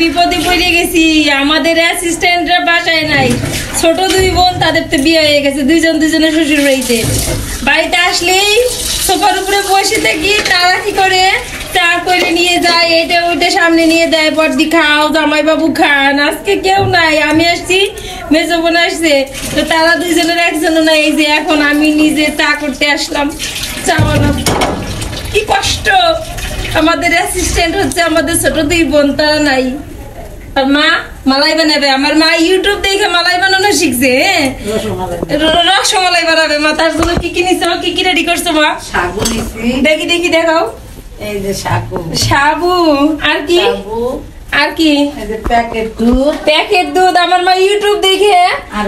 বিপদে পড়ে গেছি। আমাদের অ্যাসিস্ট্যান্টরা বাসায় নাই, ছোট দুই বোন, তাদের তো বিয়ে হয়ে গেছে, দুজনের শ্বশুর বাড়িতে। বাড়িতে আসলেই সোফার উপরে বসে থাকি, তারা কি করে চা করে নিয়ে যায়, এটা ওইটা সামনে নিয়ে দেয়, বড়দি খাও, জামাই বাবু খান। আজকে কেউ নাই, আমি আসছি, মেজো বোন আসছে, তো তারা দুইজনের একজনও নাই। এই যে এখন আমি নিজে চা করতে আসলাম, চা বানাবো। কি কষ্ট, আমাদের অ্যাসিস্ট্যান্ট হচ্ছে আমাদের ছোট দুই বোন, তারা নাই। আর মা মালাই বানাবে, আমার মা ইউটিউব দেখে মালাই বানানো শিখছে। রসমালাই বানাবে মা, তার জন্য কি কি নিছো, কি কি রেডি করছো মা? সাবু নিছি, দেখি দেখি দেখাও। এই যে সাবু, সাবু, আর কি? আর কি? এই যে প্যাকেট দুধ। আমার মা ইউটিউব দেখে, আর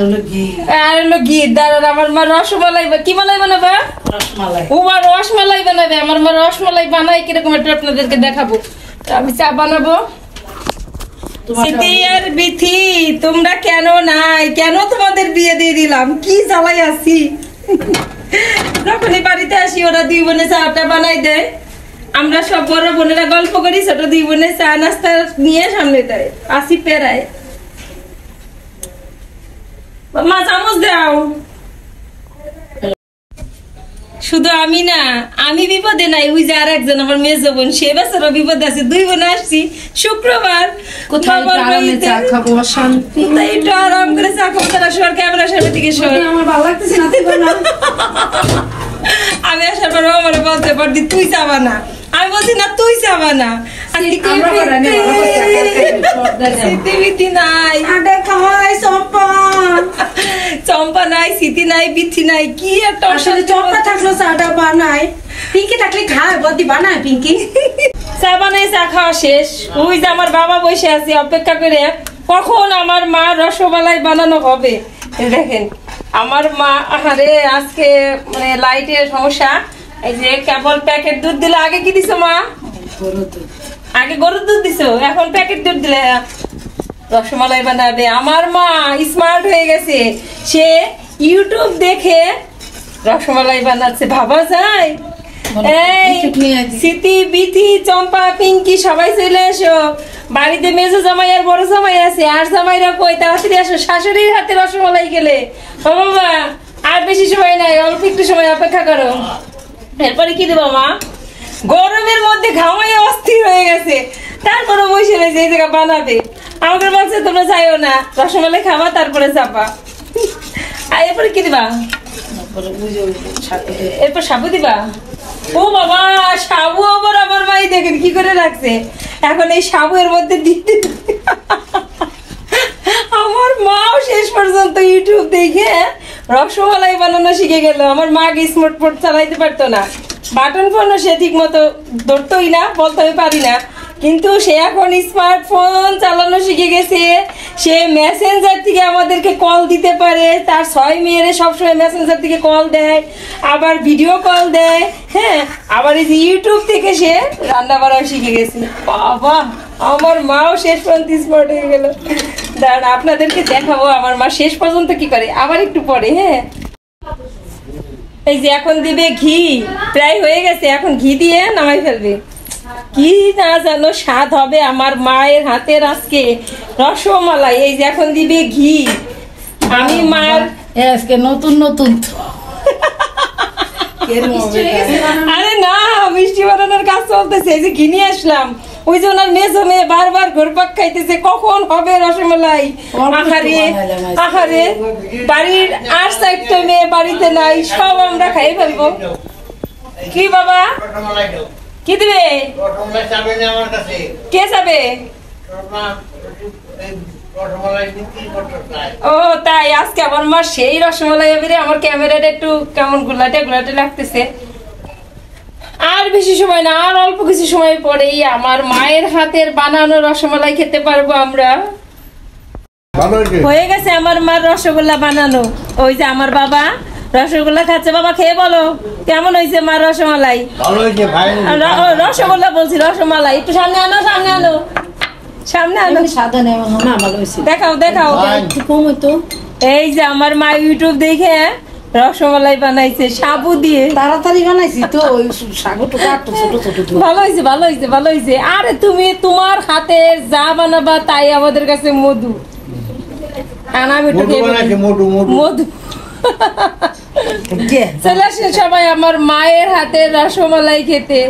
হলো ঘি, দাঁড়ান, আমার মা রসমালাই, কি মালাই বানাবা? রসমালাই। ও মা রসমালাই বানাবে। আমার মা রসমালাই বানাই কিরকম এটা আপনাদেরকে দেখাবো। তো আমি চা বানাবো। সিতি আর বিথি, তোমরা কেন নাই? কেন তোমাদের বিয়ে দিয়ে দিলাম? কি জ্বালাই আছি। যখনই বাড়িতে আসি ওরা দুই বোনে চাটা বানাই দেয়, আমরা সব বড় বোনেরা গল্প করি, ছোট দুই বোনে চা নাস্তা নিয়ে সামনে দেয়, আসি পেরায়। মা চামচ দাও। শুধু আমি না, আমি বিপদে নাই, ওই যে আর একজন আমার মেজো বোন, সে বছরও বিপদে আছে। দুই বোন আসছি শুক্রবার, কোথায় চা খাবো, শান্তি, কোথায় একটু আরাম করে চা খাবো। তারা সর, ক্যামেরার সামনে থেকে সর। আমার ভালো লাগতেছে না, আমি আসার পর আমার বলতে পারতি তুই যাবা না, আমি বলছি না তুই যাবা না। চম্পা নাই, সিতি নাই, বিথি নাই, কি একটা চম্পা থাকলো চাটা বানায়, পিঙ্কি থাকলে খায়, বদি বানায় পিঙ্কি। চা বানাই, চা খাওয়া শেষ। ওই যে আমার বাবা বসে আছে অপেক্ষা করে, কখন আমার মা রসমালাই বানানো হবে। দেখেন আমার মা, আরে আজকে মানে লাইটের সমস্যা। এই যে কেবল প্যাকেট দুধ দিলে, আগে কি দিছো মা? আগে গরুর দুধ দিছো, এখন প্যাকেট দুধ দিলে রসমালাই বানাবে। আমার মা স্মার্ট হয়ে গেছে, সে ইউটিউব দেখে রসমালাই বানাচ্ছে, ভাবা যায়? এই সিতি, বিথি, চম্পা, পিঙ্কি সবাই চলে এসো। বাড়িতে মেজো জামাই আর বড় জামাই আছে, আর জামাইরা কই, তাড়াতাড়ি আসো, শাশুড়ির হাতে রসমালাই খেলে। ও বাবা, আর বেশি সময় নাই, অল্প একটু সময় অপেক্ষা করো। এরপরে কি দেবো মা? গরমের মধ্যে ঘামাইয়ে অস্থির হয়ে গেছে, তারপরে বসে রয়েছে এই জায়গা বানাবে। আমাকে বলছে তোমরা যাইও না, রসমালাই খাবা তারপরে যাবা। আর এরপরে কি দিবা? এরপর সাবু দিবা। ও বাবা, সাবু আবার আমার মাই দেখেন কি করে রাখছে। এখন এই সাবু এর মধ্যে দিতে, আমার মাও শেষ পর্যন্ত ইউটিউব দেখে রসমালাই বানানো শিখে গেল। আমার মা স্মার্ট ফোন চালাইতে পারতো না, বাটন ফোনও সে ঠিক মতো ধরতোই না, বলতে আমি পারি না, কিন্তু সে এখন স্মার্টফোন চালানো শিখে গেছে। সে মেসেঞ্জার থেকে আমাদেরকে কল দিতে পারে, তার 6 মেয়েরে সবসময় মেসেঞ্জার থেকে কল দেয়, আবার ভিডিও কল দেয়। হ্যাঁ, আবার এই যে ইউটিউব থেকে সে রান্না বান্না শিখে গেছে। বাবা, আমার মাও শেষ পর্যন্ত স্মার্ট হয়ে গেল। দাঁড়ান আপনাদেরকে দেখাবো আমার মা শেষ পর্যন্ত কি করে, আবার একটু পরে। হ্যাঁ, এই যে এখন দিবে ঘি, প্রায় হয়ে গেছে, এখন ঘি দিয়ে নামাই ফেলবে। কি না জানো স্বাদ হবে আমার মায়ের হাতের আজকে রসমালাই। এই যে এখন দিবে ঘি, আমি মার আজকে নতুন নতুন আরে না, মিষ্টি বানানোর কাজ চলতেছে। এই যে ঘি নিয়ে আসলাম, ওই যে ওনার মেজো মেয়ে বারবার ঘুরপাক খাইতেছে কখন হবে রসমালাই। আহারে আহারে, বাড়ির আর 4টা মেয়ে বাড়িতে নাই, সব আমরা খাই ফেলবো। কি বাবা কি দিবে? কে যাবে? ও তাই, আজকে আমার মা সেই রসমালাই হবে রে। আমার ক্যামেরাটা একটু কেমন গুলাটে গুলাটে লাগতেছে। আর বেশি সময় না, আর অল্প কিছু সময় পরেই আমার মায়ের হাতের বানানো রসমালাই খেতে পারবো আমরা। হয়ে গেছে আমার মার রসগোল্লা বানানো। ওই যে আমার বাবা রসগোল্লা খাচ্ছে। বাবা খেয়ে বলো কেমন হয়েছে মার রসমালাই? রসগোল্লা বলছি, রসমালাই। একটু সামনে আনো, সামনে আনো, সামনে আনো। সাদা নেওয়া না, ভালো হয়েছে। দেখাও দেখাও। এই যে আমার মা ইউটিউব দেখে রসমালাই বানাইছে সাবু দিয়ে। তাড়াতাড়ি বানাইছি তো ওই সাগরটা কাটতো ছোট ছোট তো। ভালো হয়েছে ভালো হয়েছে ভালো হয়েছে। আরে তুমি তোমার হাতের যা বানাবা তাই আমাদের কাছে মধু। আর আমি একটু খেয়ে ফেলি। মধু কে চলে আসেন সবাই আমার মায়ের হাতের রসমালাই খেতে।